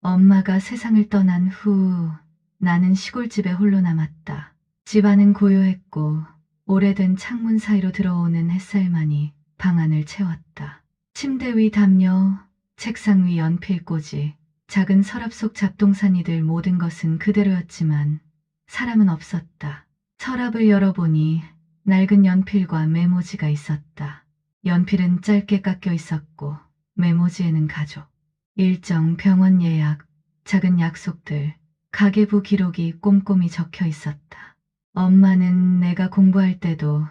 엄마가 세상을 떠난 후 나는 시골집에 홀로 남았다. 집안은 고요했고 오래된 창문 사이로 들어오는 햇살만이 방안을 채웠다. 침대 위 담요, 책상 위 연필꽂이, 작은 서랍 속 잡동사니들 모든 것은 그대로였지만 사람은 없었다. 서랍을 열어보니 낡은 연필과 메모지가 있었다. 연필은 짧게 깎여 있었고 메모지에는 가족, 일정, 병원 예약, 작은 약속들, 가계부 기록이 꼼꼼히 적혀 있었다. 엄마는 내가 공부할 때도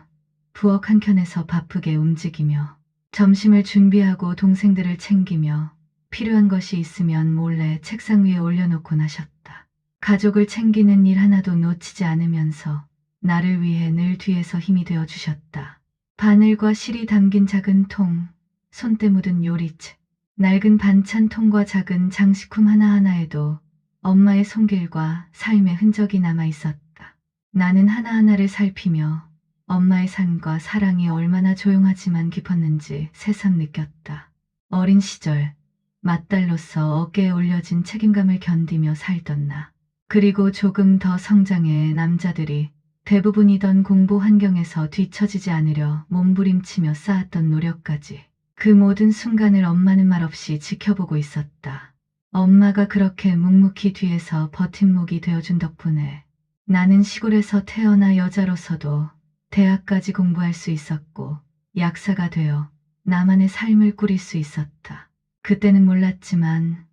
부엌 한켠에서 바쁘게 움직이며 점심을 준비하고 동생들을 챙기며 필요한 것이 있으면 몰래 책상 위에 올려놓곤 하셨다. 가족을 챙기는 일 하나도 놓치지 않으면서 나를 위해 늘 뒤에서 힘이 되어 주셨다. 바늘과 실이 담긴 작은 통, 손때 묻은 요리책, 낡은 반찬통과 작은 장식품 하나하나에도 엄마의 손길과 삶의 흔적이 남아 있었다. 나는 하나하나를 살피며 엄마의 삶과 사랑이 얼마나 조용하지만 깊었는지 새삼 느꼈다. 어린 시절, 맏딸로서 어깨에 올려진 책임감을 견디며 살던 나. 그리고 조금 더 성장해 남자들이 대부분이던 공부 환경에서 뒤처지지 않으려 몸부림치며 쌓았던 노력까지. 그 모든 순간을 엄마는 말없이 지켜보고 있었다. 엄마가 그렇게 묵묵히 뒤에서 버팀목이 되어준 덕분에 나는 시골에서 태어나 여자로서도 대학까지 공부할 수 있었고 약사가 되어 나만의 삶을 꾸릴 수 있었다. 그때는 몰랐지만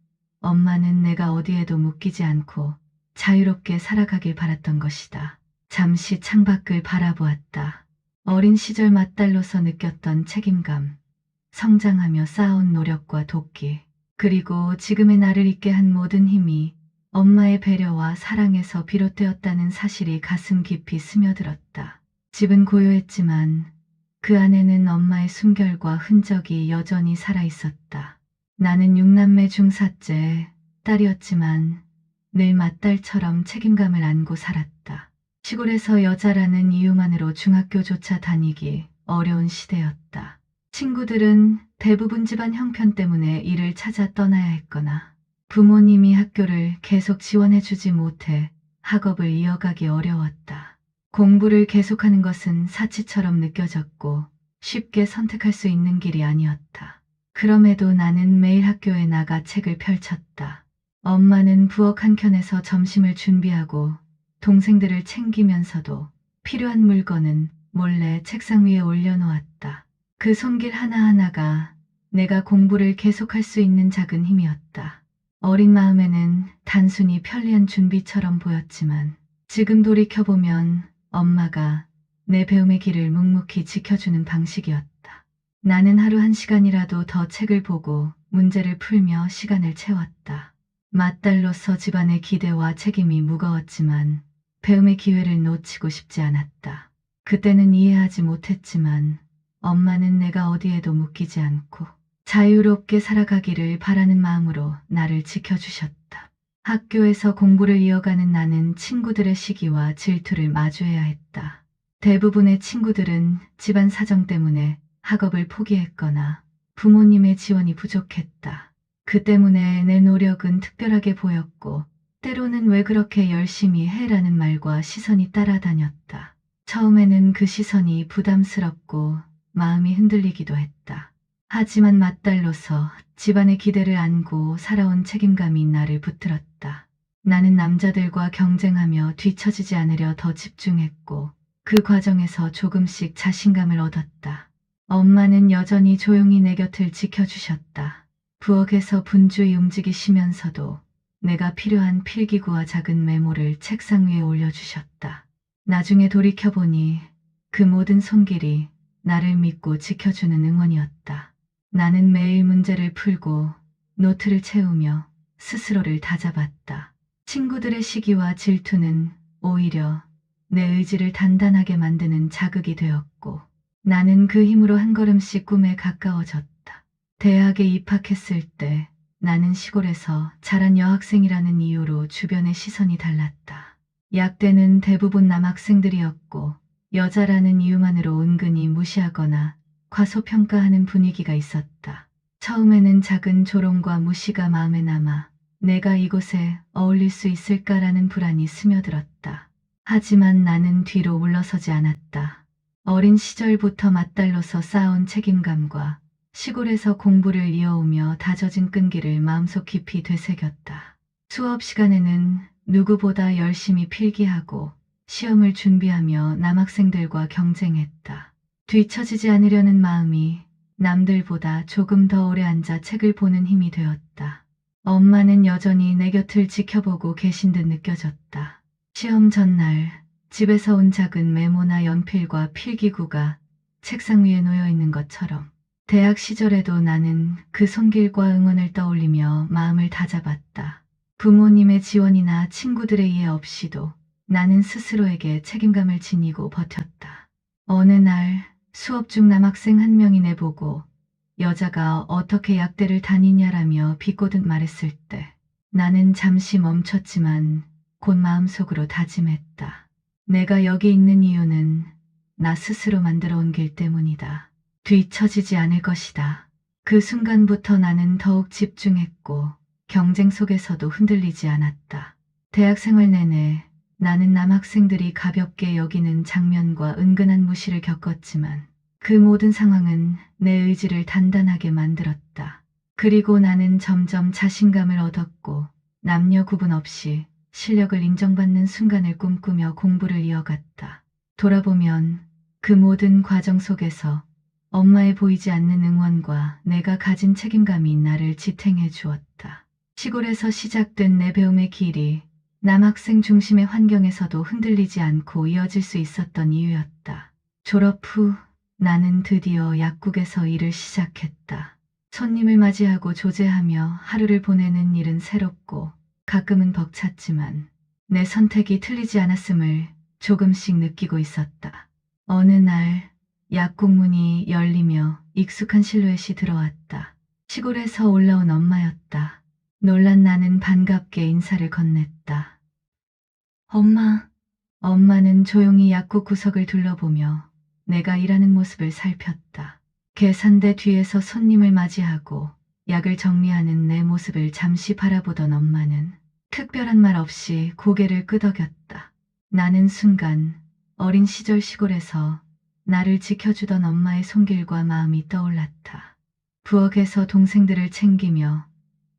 엄마는 내가 어디에도 묶이지 않고 자유롭게 살아가길 바랐던 것이다. 잠시 창밖을 바라보았다. 어린 시절 맏딸로서 느꼈던 책임감, 성장하며 쌓아온 노력과 도끼, 그리고 지금의 나를 있게 한 모든 힘이 엄마의 배려와 사랑에서 비롯되었다는 사실이 가슴 깊이 스며들었다. 집은 고요했지만 그 안에는 엄마의 숨결과 흔적이 여전히 살아있었다. 나는 6남매 중 셋째 딸이었지만 늘 맏딸처럼 책임감을 안고 살았다. 시골에서 여자라는 이유만으로 중학교조차 다니기 어려운 시대였다. 친구들은 대부분 집안 형편 때문에 일을 찾아 떠나야 했거나 부모님이 학교를 계속 지원해주지 못해 학업을 이어가기 어려웠다. 공부를 계속하는 것은 사치처럼 느껴졌고 쉽게 선택할 수 있는 길이 아니었다. 그럼에도 나는 매일 학교에 나가 책을 펼쳤다. 엄마는 부엌 한켠에서 점심을 준비하고 동생들을 챙기면서도 필요한 물건은 몰래 책상 위에 올려놓았다. 그 손길 하나하나가 내가 공부를 계속할 수 있는 작은 힘이었다. 어린 마음에는 단순히 편리한 준비처럼 보였지만 지금 돌이켜보면 엄마가 내 배움의 길을 묵묵히 지켜주는 방식이었다. 나는 하루 1시간이라도 더 책을 보고 문제를 풀며 시간을 채웠다. 맏딸로서 집안의 기대와 책임이 무거웠지만 배움의 기회를 놓치고 싶지 않았다. 그때는 이해하지 못했지만 엄마는 내가 어디에도 묶이지 않고 자유롭게 살아가기를 바라는 마음으로 나를 지켜주셨다. 학교에서 공부를 이어가는 나는 친구들의 시기와 질투를 마주해야 했다. 대부분의 친구들은 집안 사정 때문에 학업을 포기했거나 부모님의 지원이 부족했다. 그 때문에 내 노력은 특별하게 보였고 때로는 왜 그렇게 열심히 해라는 말과 시선이 따라다녔다. 처음에는 그 시선이 부담스럽고 마음이 흔들리기도 했다. 하지만 맏딸로서 집안의 기대를 안고 살아온 책임감이 나를 붙들었다. 나는 남자들과 경쟁하며 뒤처지지 않으려 더 집중했고 그 과정에서 조금씩 자신감을 얻었다. 엄마는 여전히 조용히 내 곁을 지켜주셨다. 부엌에서 분주히 움직이시면서도 내가 필요한 필기구와 작은 메모를 책상 위에 올려주셨다. 나중에 돌이켜보니 그 모든 손길이 나를 믿고 지켜주는 응원이었다. 나는 매일 문제를 풀고 노트를 채우며 스스로를 다잡았다. 친구들의 시기와 질투는 오히려 내 의지를 단단하게 만드는 자극이 되었고 나는 그 힘으로 한 걸음씩 꿈에 가까워졌다. 대학에 입학했을 때 나는 시골에서 자란 여학생이라는 이유로 주변의 시선이 달랐다. 약대는 대부분 남학생들이었고 여자라는 이유만으로 은근히 무시하거나 과소평가하는 분위기가 있었다. 처음에는 작은 조롱과 무시가 마음에 남아 내가 이곳에 어울릴 수 있을까라는 불안이 스며들었다. 하지만 나는 뒤로 물러서지 않았다. 어린 시절부터 맞달로서 쌓아온 책임감과 시골에서 공부를 이어오며 다져진 끈기를 마음속 깊이 되새겼다. 수업 시간에는 누구보다 열심히 필기하고 시험을 준비하며 남학생들과 경쟁했다. 뒤처지지 않으려는 마음이 남들보다 조금 더 오래 앉아 책을 보는 힘이 되었다. 엄마는 여전히 내 곁을 지켜보고 계신 듯 느껴졌다. 시험 전날 집에서 온 작은 메모나 연필과 필기구가 책상 위에 놓여 있는 것처럼 대학 시절에도 나는 그 손길과 응원을 떠올리며 마음을 다잡았다. 부모님의 지원이나 친구들의 이해 없이도 나는 스스로에게 책임감을 지니고 버텼다. 어느 날 수업 중 남학생 한 명이 내보고 여자가 어떻게 약대를 다니냐라며 비꼬듯 말했을 때 나는 잠시 멈췄지만 곧 마음속으로 다짐했다. 내가 여기 있는 이유는 나 스스로 만들어 온 길 때문이다. 뒤처지지 않을 것이다. 그 순간부터 나는 더욱 집중했고 경쟁 속에서도 흔들리지 않았다. 대학 생활 내내 나는 남학생들이 가볍게 여기는 장면과 은근한 무시를 겪었지만 그 모든 상황은 내 의지를 단단하게 만들었다. 그리고 나는 점점 자신감을 얻었고 남녀 구분 없이 실력을 인정받는 순간을 꿈꾸며 공부를 이어갔다. 돌아보면 그 모든 과정 속에서 엄마의 보이지 않는 응원과 내가 가진 책임감이 나를 지탱해 주었다. 시골에서 시작된 내 배움의 길이 남학생 중심의 환경에서도 흔들리지 않고 이어질 수 있었던 이유였다. 졸업 후 나는 드디어 약국에서 일을 시작했다. 손님을 맞이하고 조제하며 하루를 보내는 일은 새롭고 가끔은 벅찼지만 내 선택이 틀리지 않았음을 조금씩 느끼고 있었다. 어느 날 약국 문이 열리며 익숙한 실루엣이 들어왔다. 시골에서 올라온 엄마였다. 놀란 나는 반갑게 인사를 건넸다. 엄마. 엄마는 조용히 약국 구석을 둘러보며 내가 일하는 모습을 살폈다. 계산대 뒤에서 손님을 맞이하고 약을 정리하는 내 모습을 잠시 바라보던 엄마는 특별한 말 없이 고개를 끄덕였다. 나는 순간 어린 시절 시골에서 나를 지켜주던 엄마의 손길과 마음이 떠올랐다. 부엌에서 동생들을 챙기며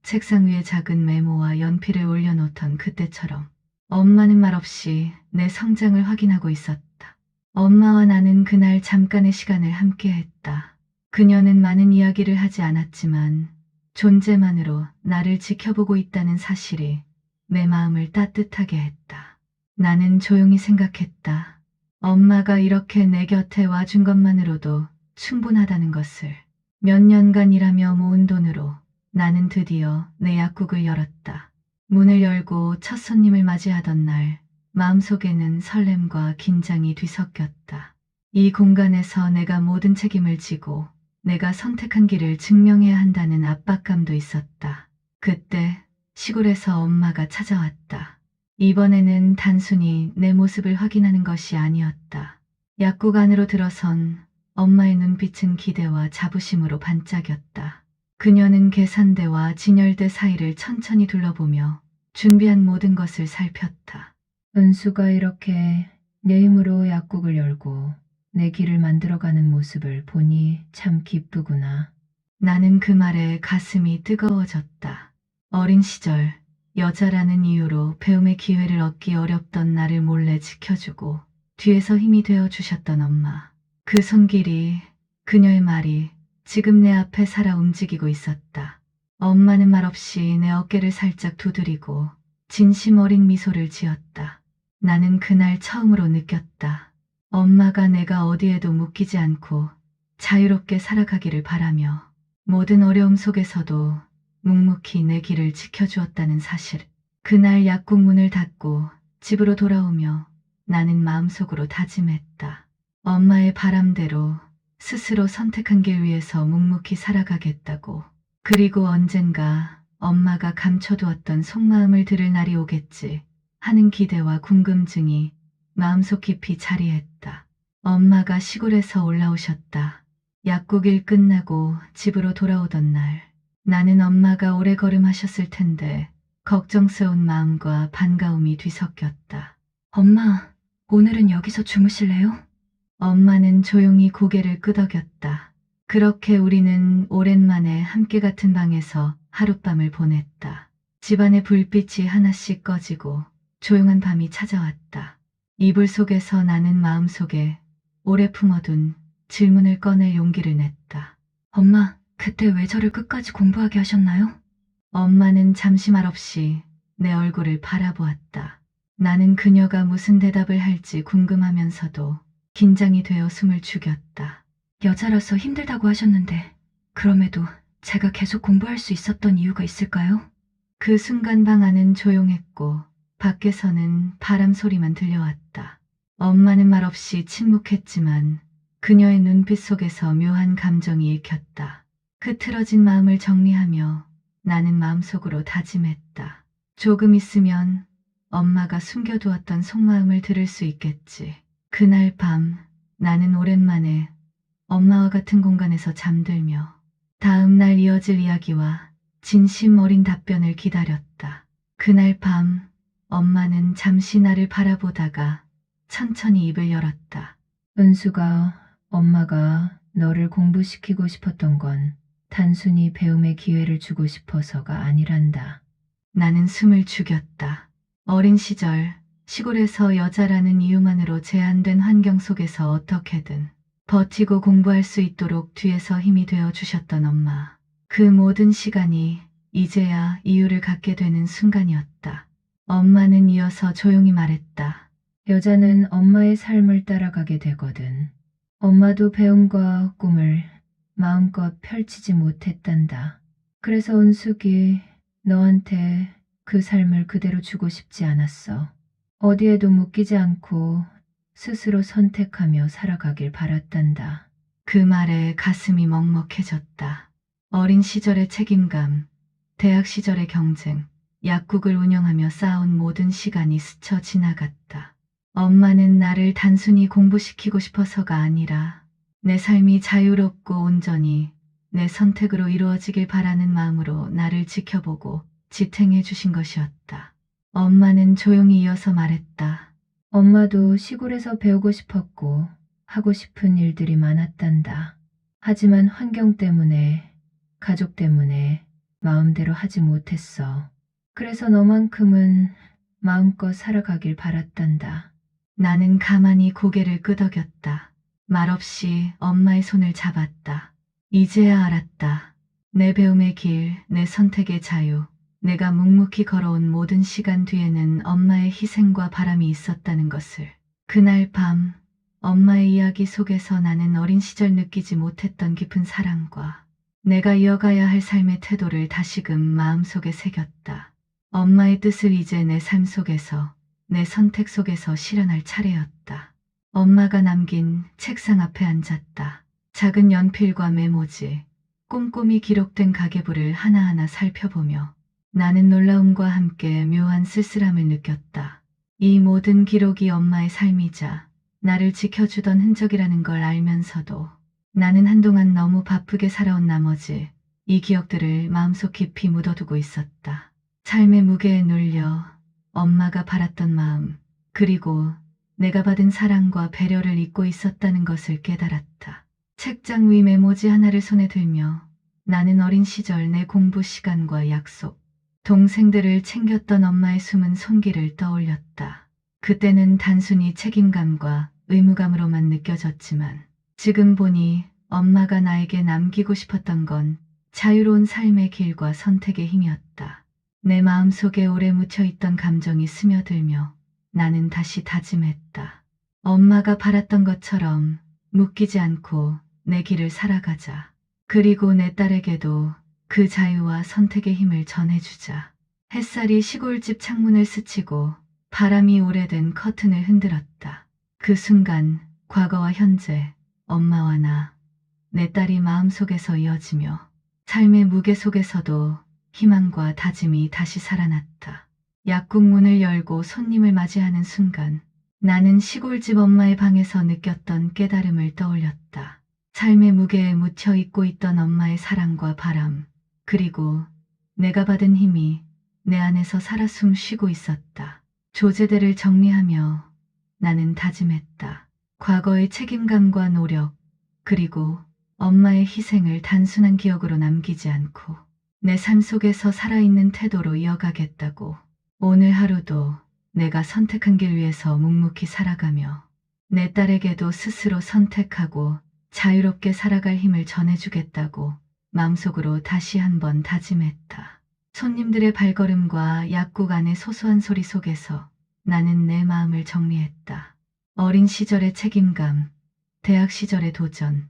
책상 위에 작은 메모와 연필을 올려놓던 그때처럼 엄마는 말없이 내 성장을 확인하고 있었다. 엄마와 나는 그날 잠깐의 시간을 함께했다. 그녀는 많은 이야기를 하지 않았지만 존재만으로 나를 지켜보고 있다는 사실이 내 마음을 따뜻하게 했다. 나는 조용히 생각했다. 엄마가 이렇게 내 곁에 와준 것만으로도 충분하다는 것을. 몇 년간 일하며 모은 돈으로 나는 드디어 내 약국을 열었다. 문을 열고 첫 손님을 맞이하던 날 마음속에는 설렘과 긴장이 뒤섞였다. 이 공간에서 내가 모든 책임을 지고 내가 선택한 길을 증명해야 한다는 압박감도 있었다. 그때 시골에서 엄마가 찾아왔다. 이번에는 단순히 내 모습을 확인하는 것이 아니었다. 약국 안으로 들어선 엄마의 눈빛은 기대와 자부심으로 반짝였다. 그녀는 계산대와 진열대 사이를 천천히 둘러보며 준비한 모든 것을 살폈다. 은수가 이렇게 내 힘으로 약국을 열고 내 길을 만들어가는 모습을 보니 참 기쁘구나. 나는 그 말에 가슴이 뜨거워졌다. 어린 시절 여자라는 이유로 배움의 기회를 얻기 어렵던 나를 몰래 지켜주고 뒤에서 힘이 되어 주셨던 엄마. 그 손길이, 그녀의 말이 지금 내 앞에 살아 움직이고 있었다. 엄마는 말없이 내 어깨를 살짝 두드리고 진심 어린 미소를 지었다. 나는 그날 처음으로 느꼈다. 엄마가 내가 어디에도 묶이지 않고 자유롭게 살아가기를 바라며 모든 어려움 속에서도 묵묵히 내 길을 지켜주었다는 사실. 그날 약국 문을 닫고 집으로 돌아오며 나는 마음속으로 다짐했다. 엄마의 바람대로 스스로 선택한 길 위에서 묵묵히 살아가겠다고. 그리고 언젠가 엄마가 감춰두었던 속마음을 들을 날이 오겠지 하는 기대와 궁금증이 마음속 깊이 자리했다. 엄마가 시골에서 올라오셨다. 약국 일 끝나고 집으로 돌아오던 날 나는 엄마가 오래 걸음하셨을 텐데 걱정스러운 마음과 반가움이 뒤섞였다. 엄마, 오늘은 여기서 주무실래요? 엄마는 조용히 고개를 끄덕였다. 그렇게 우리는 오랜만에 함께 같은 방에서 하룻밤을 보냈다. 집안의 불빛이 하나씩 꺼지고 조용한 밤이 찾아왔다. 이불 속에서 나는 마음속에 오래 품어둔 질문을 꺼낼 용기를 냈다. 엄마, 그때 왜 저를 끝까지 공부하게 하셨나요? 엄마는 잠시 말없이 내 얼굴을 바라보았다. 나는 그녀가 무슨 대답을 할지 궁금하면서도 긴장이 되어 숨을 죽였다. 여자라서 힘들다고 하셨는데, 그럼에도 제가 계속 공부할 수 있었던 이유가 있을까요? 그 순간 방 안은 조용했고 밖에서는 바람 소리만 들려왔다. 엄마는 말없이 침묵했지만 그녀의 눈빛 속에서 묘한 감정이 읽혔다. 흐트러진 마음을 정리하며 나는 마음속으로 다짐했다. 조금 있으면 엄마가 숨겨두었던 속마음을 들을 수 있겠지. 그날 밤 나는 오랜만에 엄마와 같은 공간에서 잠들며 다음 날 이어질 이야기와 진심 어린 답변을 기다렸다. 그날 밤 엄마는 잠시 나를 바라보다가 천천히 입을 열었다. 은수가 엄마가 너를 공부시키고 싶었던 건 단순히 배움의 기회를 주고 싶어서가 아니란다. 나는 숨을 죽였다. 어린 시절 시골에서 여자라는 이유만으로 제한된 환경 속에서 어떻게든 버티고 공부할 수 있도록 뒤에서 힘이 되어 주셨던 엄마. 그 모든 시간이 이제야 이유를 갖게 되는 순간이었다. 엄마는 이어서 조용히 말했다. 여자는 엄마의 삶을 따라가게 되거든. 엄마도 배움과 꿈을 마음껏 펼치지 못했단다. 그래서 은숙이 너한테 그 삶을 그대로 주고 싶지 않았어. 어디에도 묶이지 않고 스스로 선택하며 살아가길 바랐단다. 그 말에 가슴이 먹먹해졌다. 어린 시절의 책임감, 대학 시절의 경쟁, 약국을 운영하며 쌓아온 모든 시간이 스쳐 지나갔다. 엄마는 나를 단순히 공부시키고 싶어서가 아니라 내 삶이 자유롭고 온전히 내 선택으로 이루어지길 바라는 마음으로 나를 지켜보고 지탱해 주신 것이었다. 엄마는 조용히 이어서 말했다. 엄마도 시골에서 배우고 싶었고 하고 싶은 일들이 많았단다. 하지만 환경 때문에, 가족 때문에 마음대로 하지 못했어. 그래서 너만큼은 마음껏 살아가길 바랐단다. 나는 가만히 고개를 끄덕였다. 말없이 엄마의 손을 잡았다. 이제야 알았다. 내 배움의 길, 내 선택의 자유, 내가 묵묵히 걸어온 모든 시간 뒤에는 엄마의 희생과 바람이 있었다는 것을. 그날 밤 엄마의 이야기 속에서 나는 어린 시절 느끼지 못했던 깊은 사랑과 내가 이어가야 할 삶의 태도를 다시금 마음속에 새겼다. 엄마의 뜻을 이제 내 삶 속에서, 내 선택 속에서 실현할 차례였다. 엄마가 남긴 책상 앞에 앉았다. 작은 연필과 메모지, 꼼꼼히 기록된 가계부를 하나하나 살펴보며 나는 놀라움과 함께 묘한 쓸쓸함을 느꼈다. 이 모든 기록이 엄마의 삶이자 나를 지켜주던 흔적이라는 걸 알면서도 나는 한동안 너무 바쁘게 살아온 나머지 이 기억들을 마음속 깊이 묻어두고 있었다. 삶의 무게에 눌려 엄마가 바랐던 마음, 그리고 내가 받은 사랑과 배려를 잊고 있었다는 것을 깨달았다. 책장 위 메모지 하나를 손에 들며 나는 어린 시절 내 공부 시간과 약속, 동생들을 챙겼던 엄마의 숨은 손길을 떠올렸다. 그때는 단순히 책임감과 의무감으로만 느껴졌지만 지금 보니 엄마가 나에게 남기고 싶었던 건 자유로운 삶의 길과 선택의 힘이었다. 내 마음속에 오래 묻혀있던 감정이 스며들며 나는 다시 다짐했다. 엄마가 바랐던 것처럼 묶이지 않고 내 길을 살아가자. 그리고 내 딸에게도 그 자유와 선택의 힘을 전해주자. 햇살이 시골집 창문을 스치고 바람이 오래된 커튼을 흔들었다. 그 순간 과거와 현재, 엄마와 나, 내 딸이 마음속에서 이어지며 삶의 무게 속에서도 희망과 다짐이 다시 살아났다. 약국 문을 열고 손님을 맞이하는 순간 나는 시골집 엄마의 방에서 느꼈던 깨달음을 떠올렸다. 삶의 무게에 묻혀 있고 있던 엄마의 사랑과 바람, 그리고 내가 받은 힘이 내 안에서 살아 숨쉬고 있었다. 조제대를 정리하며 나는 다짐했다. 과거의 책임감과 노력, 그리고 엄마의 희생을 단순한 기억으로 남기지 않고 내 삶 속에서 살아있는 태도로 이어가겠다고. 오늘 하루도 내가 선택한 길 위에서 묵묵히 살아가며 내 딸에게도 스스로 선택하고 자유롭게 살아갈 힘을 전해주겠다고 마음속으로 다시 한번 다짐했다. 손님들의 발걸음과 약국 안의 소소한 소리 속에서 나는 내 마음을 정리했다. 어린 시절의 책임감, 대학 시절의 도전,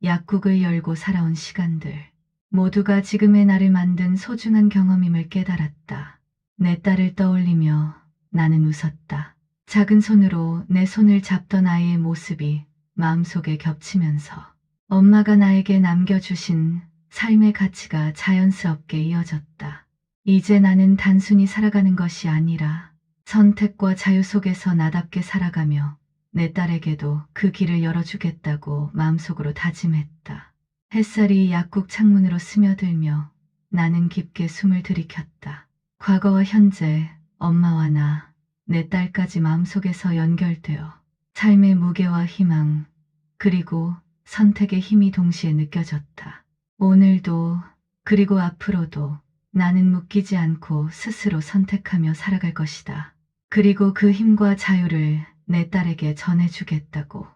약국을 열고 살아온 시간들, 모두가 지금의 나를 만든 소중한 경험임을 깨달았다. 내 딸을 떠올리며 나는 웃었다. 작은 손으로 내 손을 잡던 아이의 모습이 마음속에 겹치면서 엄마가 나에게 남겨주신 삶의 가치가 자연스럽게 이어졌다. 이제 나는 단순히 살아가는 것이 아니라 선택과 자유 속에서 나답게 살아가며 내 딸에게도 그 길을 열어주겠다고 마음속으로 다짐했다. 햇살이 약국 창문으로 스며들며 나는 깊게 숨을 들이켰다. 과거와 현재, 엄마와 나, 내 딸까지 마음속에서 연결되어 삶의 무게와 희망, 그리고 선택의 힘이 동시에 느껴졌다. 오늘도, 그리고 앞으로도 나는 묶이지 않고 스스로 선택하며 살아갈 것이다. 그리고 그 힘과 자유를 내 딸에게 전해주겠다고.